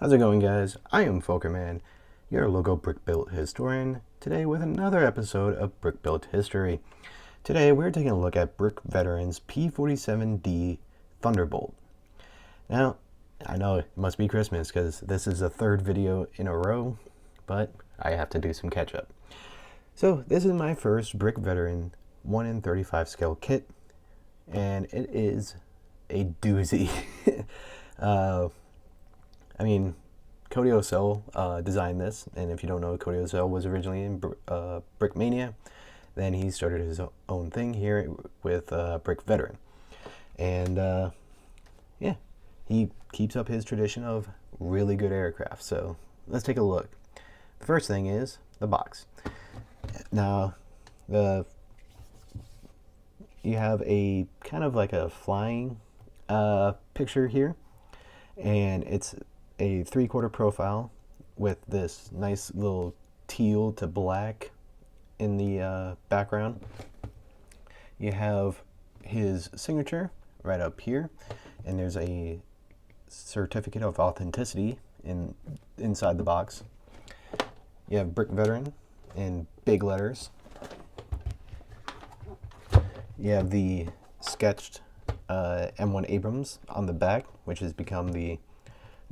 How's it going, guys? I am Folkerman, your local brick built historian, today with another episode of Brick Built History. Today we're taking a look at Brick Veterans P-47D Thunderbolt. Now, I know it must be Christmas because this is the third video in a row, but I have to do some catch up. So this is my first Brick Veteran 1 in 35 scale kit, and it is a doozy. I mean, Cody Osell designed this, and if you don't know, Cody Osell was originally in Brickmania. Then he started his own thing here with Brick Veteran. And yeah, he keeps up his tradition of really good aircraft. So let's take a look. The first thing is the box. Now, you have a kind of like a flying picture here, and it's a 3/4 profile with this nice little teal to black in the background. You have his signature right up here, and there's a certificate of authenticity inside the box. You have Brick Veteran in big letters. You have the sketched M1 Abrams on the back, which has become the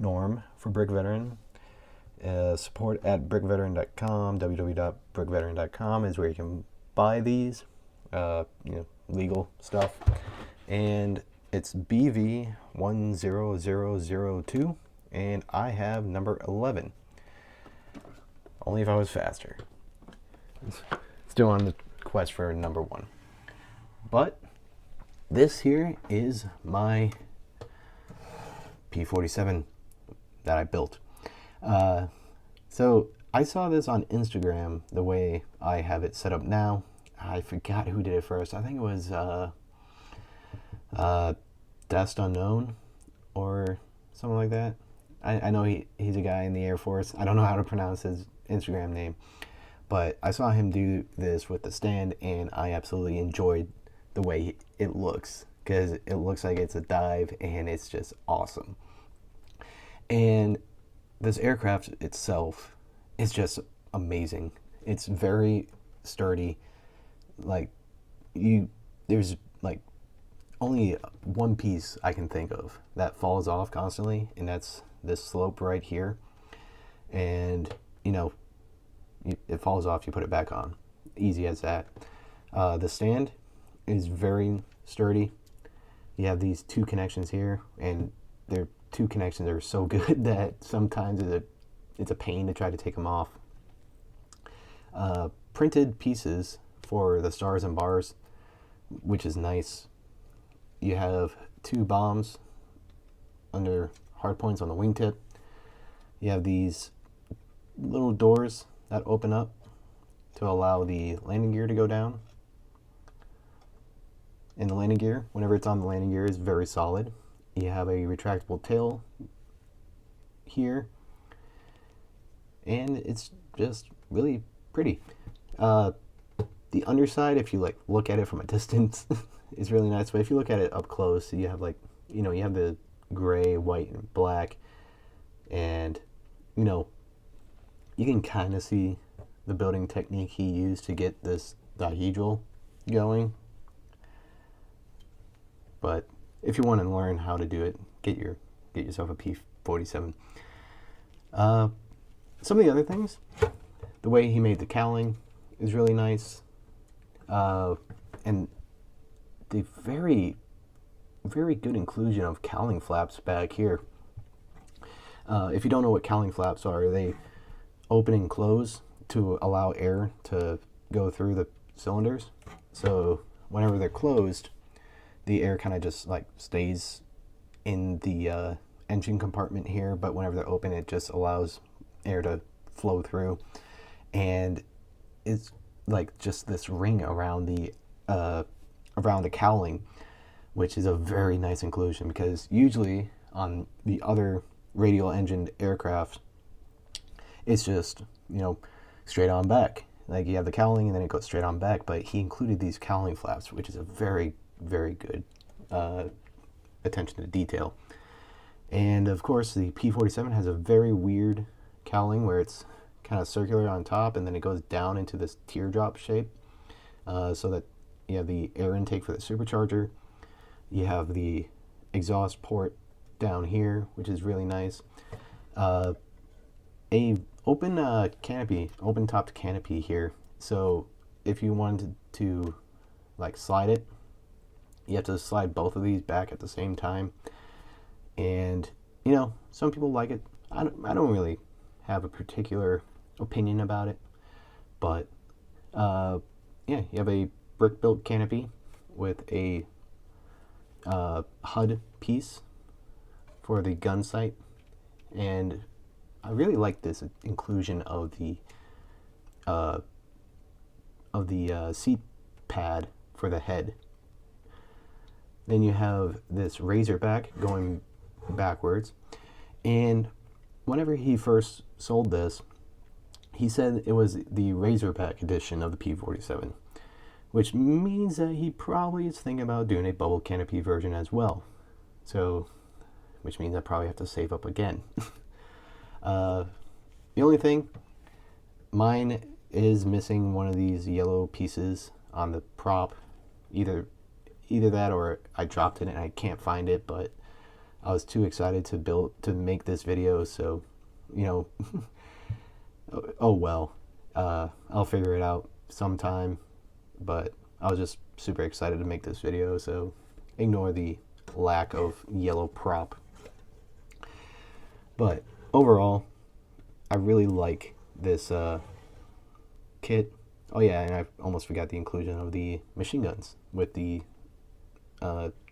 norm for Brick Veteran. Support at brickveteran.com. www.brickveteran.com is where you can buy these, legal stuff. And it's BV10002, and I have number 11. Only if I was faster. Still on the quest for number 1. But this here is my P-47 that I built. So I saw this on Instagram the way I have it set up now. I forgot who did it first. I think it was Dest Unknown or something like that. I know he's a guy in the Air Force. I don't know how to pronounce his Instagram name, but I saw him do this with the stand, and I absolutely enjoyed the way it looks, because it looks like it's a dive, and it's just awesome. And this aircraft itself is just amazing. It's very sturdy. There's like only one piece I can think of that falls off constantly, and that's this slope right here. And it falls off, you put it back on. Easy as that. The stand is very sturdy. You have these two connections here, and they're two connections are so good that sometimes it's a pain to try to take them off. Printed pieces for the stars and bars, which is nice. You have 2 bombs under hard points on the wingtip. You have these little doors that open up to allow the landing gear to go down. And the landing gear, whenever it's on the landing gear, is very solid. You have a retractable tail here, and it's just really pretty. The underside, if you look at it from a distance, is really nice, but if you look at it up close, you have you have the gray, white, and black, and you can kind of see the building technique he used to get this dihedral going. But if you want to learn how to do it, get yourself a P-47. Some of the other things, the way he made the cowling is really nice, and the very, very good inclusion of cowling flaps back here. If you don't know what cowling flaps are, they open and close to allow air to go through the cylinders. So whenever they're closed, the air kind of just stays in the engine compartment here, but whenever they're open, it just allows air to flow through. And it's just this ring around the cowling, which is a very nice inclusion, because usually on the other radial engined aircraft, it's just straight on back. You have the cowling and then it goes straight on back, but he included these cowling flaps, which is a very, very good attention to detail. And of course, the P-47 has a very weird cowling where it's kind of circular on top and then it goes down into this teardrop shape, so that you have the air intake for the supercharger. You have the exhaust port down here, which is really nice. A open canopy, open topped canopy here. So if you wanted to like slide it, you have to slide both of these back at the same time. And you know, some people like it. I don't really have a particular opinion about it, but yeah, you have a brick built canopy with a HUD piece for the gun sight, and I really like this inclusion of the seat pad for the head. Then you have this razorback going backwards, and whenever he first sold this, he said it was the razorback edition of the P-47, which means that he probably is thinking about doing a bubble canopy version as well. So, which means I probably have to save up again. The only thing, mine is missing one of these yellow pieces on the prop. Either that or I dropped it and I can't find it, but I was too excited to make this video, so, you know, oh well. I'll figure it out sometime, but I was just super excited to make this video, so ignore the lack of yellow prop. But overall, I really like this kit. Oh yeah, and I almost forgot the inclusion of the machine guns with the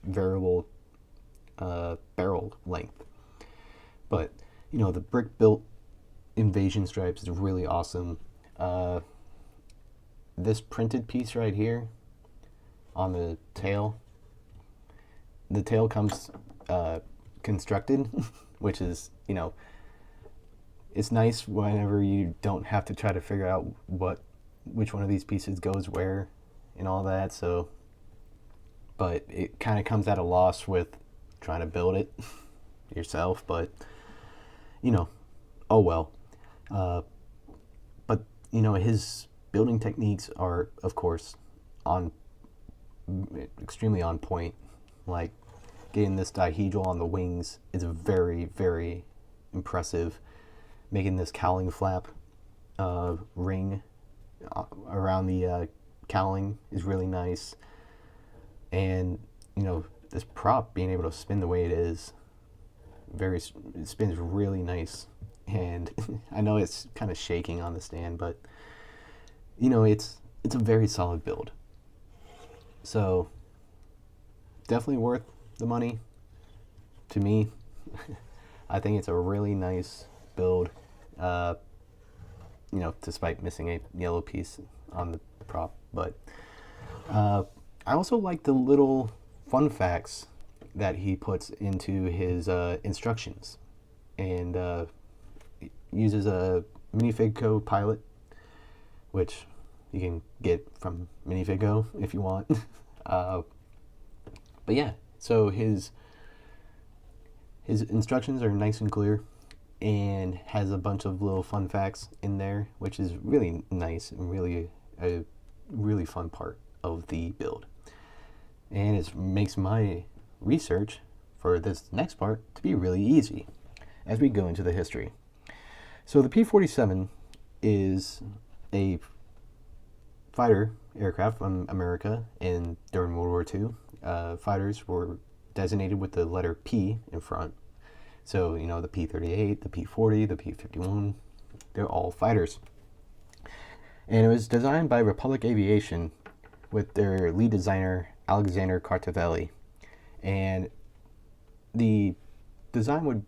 variable barrel length. But you know, the brick built invasion stripes is really awesome. This printed piece right here on the tail comes constructed, which is, you know, it's nice whenever you don't have to try to figure out which one of these pieces goes where and all that. So, but it kind of comes at a loss with trying to build it yourself, but you know, oh well. But you know, his building techniques are, of course, extremely on point. Like getting this dihedral on the wings is very, very impressive. Making this cowling flap ring around the cowling is really nice. And you know, this prop being able to spin the way it is, it spins really nice. And I know it's kind of shaking on the stand, but you know, it's a very solid build. So definitely worth the money to me. I think it's a really nice build, you know, despite missing a yellow piece on the prop. But I also like the little fun facts that he puts into his instructions, and uses a minifig co-pilot, which you can get from Minifigo if you want. But yeah, so his instructions are nice and clear, and has a bunch of little fun facts in there, which is really nice and really a really fun part of the build. And it makes my research for this next part to be really easy as we go into the history. So the P-47 is a fighter aircraft from America, and during World War II, fighters were designated with the letter P in front. So, you know, the P-38, the P-40, the P-51, they're all fighters. And it was designed by Republic Aviation with their lead designer, Alexander Cartavelli. And the design would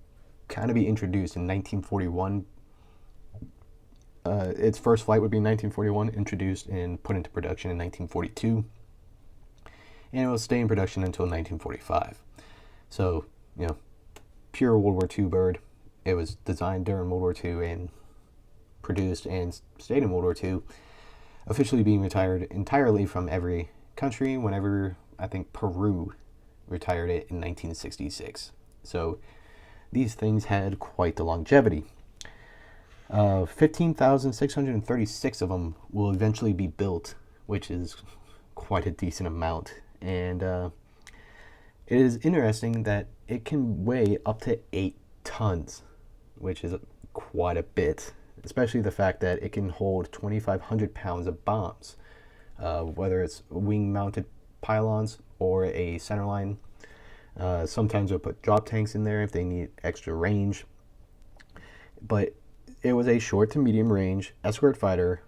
kind of be introduced in 1941. Its first flight would be in 1941, introduced and put into production in 1942. And it will stay in production until 1945. So, you know, pure World War II bird. It was designed during World War II and produced and stayed in World War II, officially being retired entirely from every country whenever, I think, Peru retired it in 1966. So these things had quite the longevity. 15,636 of them will eventually be built, which is quite a decent amount. And it is interesting that it can weigh up to 8 tons, which is quite a bit, especially the fact that it can hold 2,500 pounds of bombs, whether it's wing-mounted pylons or a centerline. Sometimes they'll put drop tanks in there if they need extra range. But it was a short to medium range escort fighter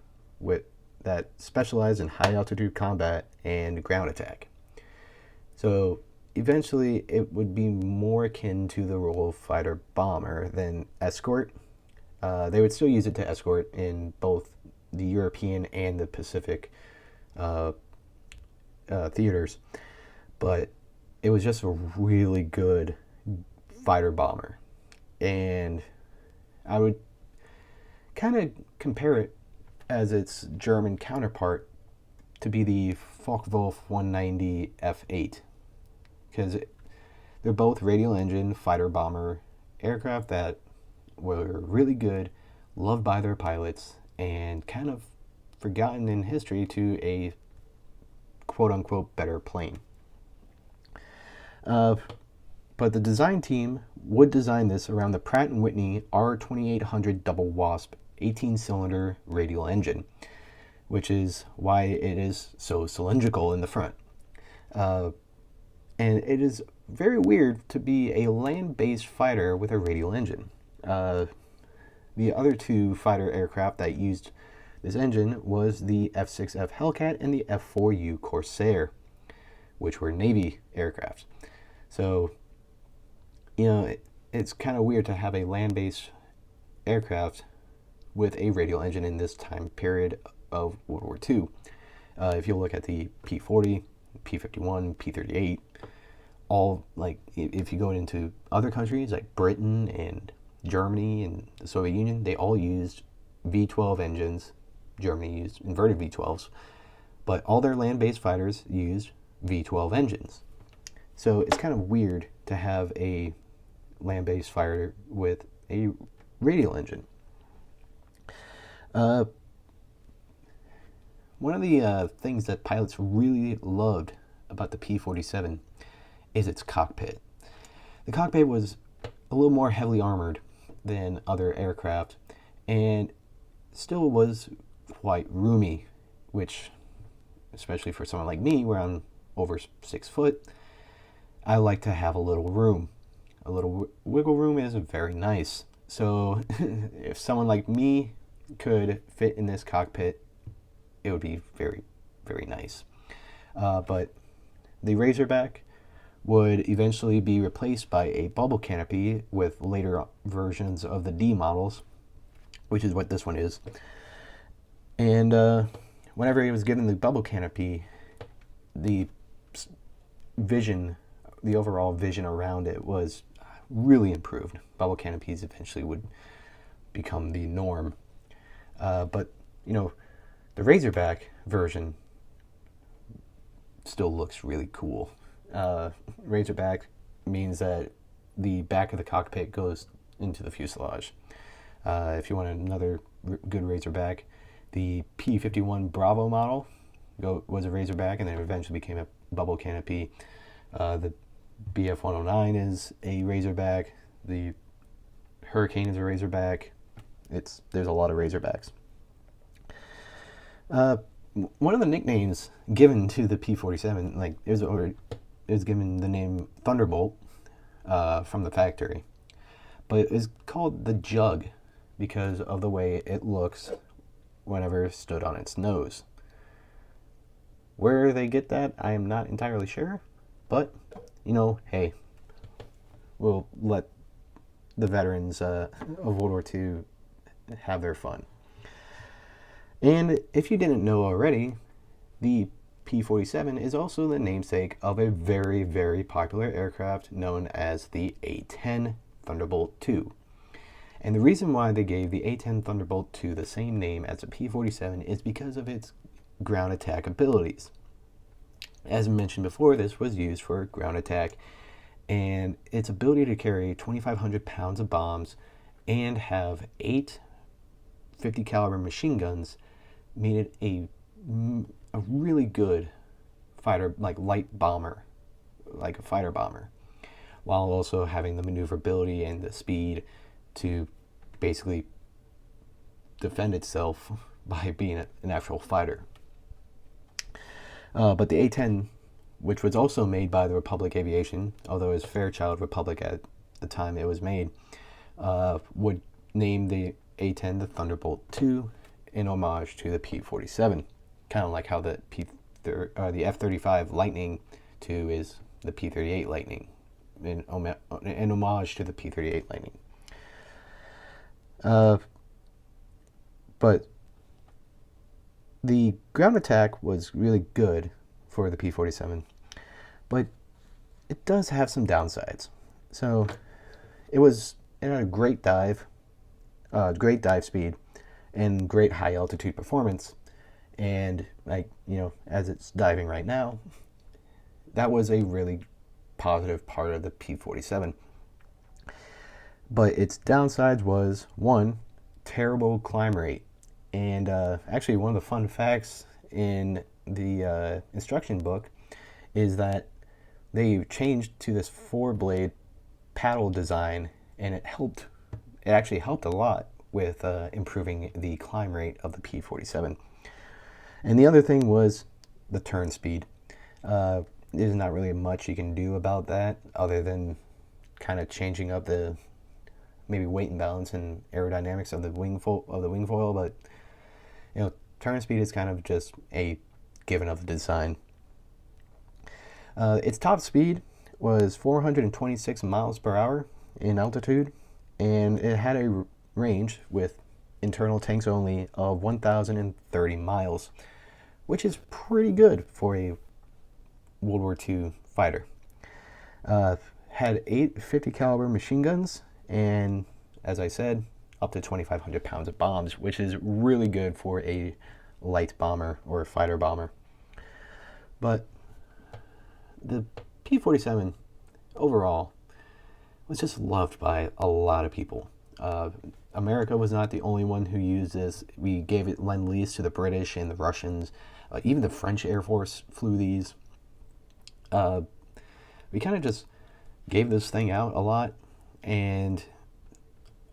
that specialized in high altitude combat and ground attack. So eventually it would be more akin to the role of fighter bomber than escort. They would still use it to escort in both the European and the Pacific theaters, but it was just a really good fighter bomber. And I would kind of compare it as its German counterpart to be the Focke-Wulf 190 F8, because they're both radial engine fighter bomber aircraft that were really good, loved by their pilots, and kind of forgotten in history to a quote-unquote better plane. But the design team would design this around the Pratt & Whitney R2800 double wasp 18-cylinder radial engine, which is why it is so cylindrical in the front. And it is very weird to be a land-based fighter with a radial engine. The other two fighter aircraft that used this engine was the F-6F Hellcat and the F-4U Corsair, which were Navy aircraft. So, it's kind of weird to have a land-based aircraft with a radial engine in this time period of World War II. If you look at the P-40, P-51, P-38, all, like, if you go into other countries like Britain and Germany and the Soviet Union, they all used V-12 engines. Germany used inverted V-12s, but all their land-based fighters used V-12 engines. So it's kind of weird to have a land-based fighter with a radial engine. One of the things that pilots really loved about the P-47 is its cockpit. The cockpit was a little more heavily armored than other aircraft and still was quite roomy, which, especially for someone like me, where I'm over 6 foot, I like to have a little room. A little wiggle room is very nice. So if someone like me could fit in this cockpit, it would be very, very nice. But the Razorback would eventually be replaced by a bubble canopy with later versions of the D models, which is what this one is. And whenever he was given the bubble canopy, the vision, the overall vision around it was really improved. Bubble canopies eventually would become the norm. But, the Razorback version still looks really cool. Razorback means that the back of the cockpit goes into the fuselage. If you want another good Razorback, the P-51 Bravo model was a Razorback and then eventually became a bubble canopy. The BF-109 is a Razorback. The Hurricane is a Razorback. There's a lot of Razorbacks. One of the nicknames given to the P-47, it was given the name Thunderbolt from the factory, but it is called the Jug because of the way it looks whenever it stood on its nose. Where they get that, I am not entirely sure, but hey, we'll let the veterans of World War II have their fun. And if you didn't know already, the P-47 is also the namesake of a very, very popular aircraft known as the A-10 Thunderbolt II. And the reason why they gave the A-10 Thunderbolt II the same name as the P-47 is because of its ground attack abilities. As mentioned before, this was used for ground attack and its ability to carry 2,500 pounds of bombs and have 8 50 caliber machine guns made it a really good fighter, like light bomber, like a fighter bomber, while also having the maneuverability and the speed to basically defend itself by being an actual fighter. But the A-10, which was also made by the Republic Aviation, although it was Fairchild Republic at the time it was made, would name the A-10 the Thunderbolt II in homage to the P-47, kind of like how the F-35 Lightning II is the P-38 Lightning, in homage to the P-38 Lightning. But the ground attack was really good for the P-47, but it does have some downsides. So it had a great dive speed, and great high altitude performance. And as it's diving right now, that was a really positive part of the P-47. But its downsides was, one, terrible climb rate. And actually, one of the fun facts in the instruction book is that they changed to this 4-blade paddle design, and it actually helped a lot with improving the climb rate of the P-47. And the other thing was the turn speed. There's not really much you can do about that other than kind of changing up the maybe weight and balance and aerodynamics of the wing foil, but turn speed is kind of just a given of the design. Its top speed was 426 miles per hour in altitude, and it had a range with internal tanks only of 1,030 miles, which is pretty good for a World War II fighter. Had 8 50 caliber machine guns, and as I said, up to 2,500 pounds of bombs, which is really good for a light bomber or a fighter bomber. But the P-47 overall was just loved by a lot of people. America was not the only one who used this. We gave it Lend-Lease to the British and the Russians. Even the French Air Force flew these. We kind of just gave this thing out a lot, and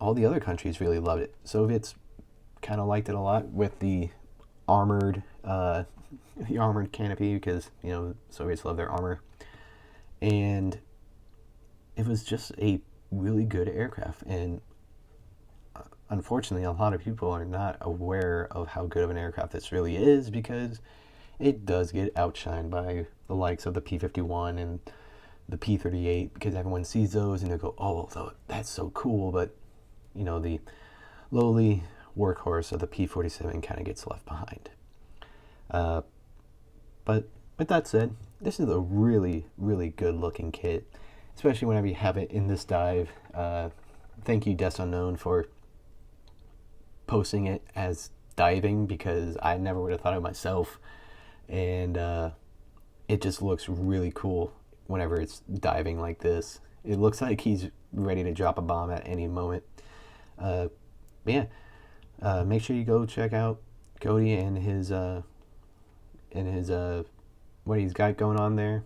all the other countries really loved it. Soviets kind of liked it a lot with the armored canopy, because Soviets love their armor, and it was just a really good aircraft. And unfortunately, a lot of people are not aware of how good of an aircraft this really is, because it does get outshined by the likes of the P-51 and the P-38, because everyone sees those and they go, oh, that's so cool, but the lowly workhorse of the P-47 kind of gets left behind. But with that said, this is a really, really good looking kit, especially whenever you have it in this dive. Thank you, Des Unknown, for posting it as diving, because I never would have thought of it myself. And it just looks really cool whenever it's diving like this. It looks like he's ready to drop a bomb at any moment. Make sure you go check out Cody and his what he's got going on there.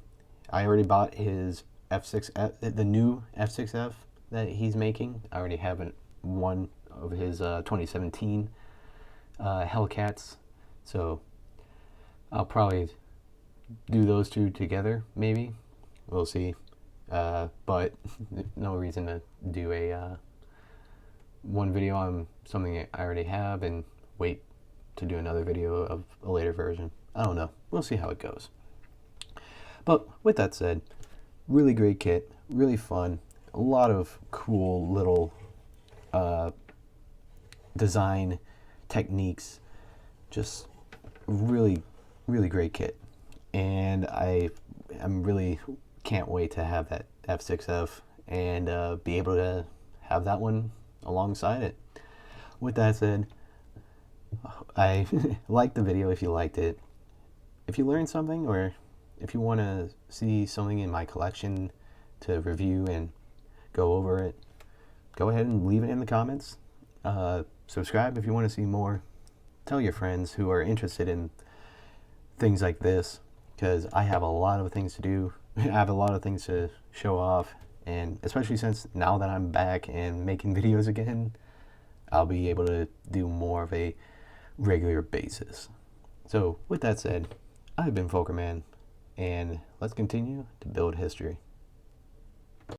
I already bought his F6F, the new F6F that he's making. I already have one of his 2017 Hellcats, so I'll probably do those two together, maybe. We'll see. But no reason to do a one video on something I already have and wait to do another video of a later version. I don't know. We'll see how it goes. But with that said, really great kit, really fun, a lot of cool little design techniques, just really, really great kit. And I'm really can't wait to have that F6F and be able to have that one alongside it. With that said, I liked the video if you liked it. If you learned something, or if you want to see something in my collection to review and go over it, go ahead and leave it in the comments. Subscribe if you want to see more. Tell your friends who are interested in things like this, because I have a lot of things to do. I have a lot of things to show off, and especially since now that I'm back and making videos again, I'll be able to do more of a regular basis. So with that said, I've been Folkerman, and let's continue to build history.